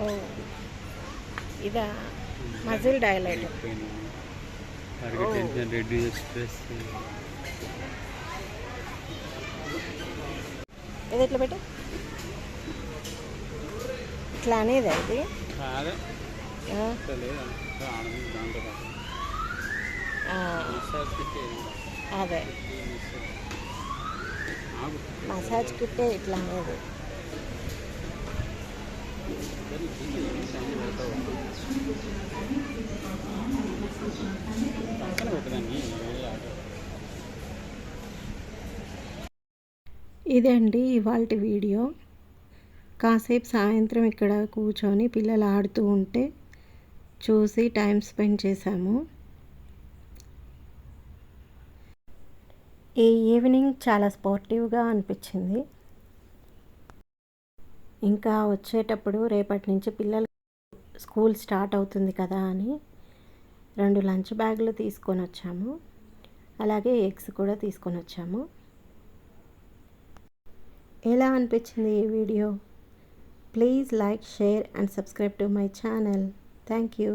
ఓ ఇదా మజిల్ డైలైట్. టార్గెట్ ఓ. Tension reduce stress. ఇది ఎట్లా పెట్టు, ఇట్లా అనేది అది. అదే ఆ, లేదా ఆనందం దాంతో పాటు ఆ, మసాజ్ పెట్టేది అదే ఆగు. మసాజ్ కిట్టే ఇట్లా అనేది. సరే టైం పెడతావు పక్కన పెట్టదాన్ని ఇదండి ఇవాల్టి వీడియో. కాసేపు సాయంత్రం ఇక్కడ కూర్చొని పిల్లలు ఆడుతూ ఉంటే చూసి టైం స్పెండ్ చేశాము. ఈ ఈవినింగ్ చాలా స్పోర్టివ్గా అనిపించింది. ఇంకా వచ్చేటప్పుడు రేపటి నుంచి పిల్లలు స్కూల్ స్టార్ట్ అవుతుంది కదా అని 2 లంచ్ బ్యాగులు తీసుకొని వచ్చాము. అలాగే ఎగ్స్ కూడా తీసుకొని వచ్చాము. ఎలా అనిపించింది ఈ video? Please like, share and subscribe to my channel. Thank you.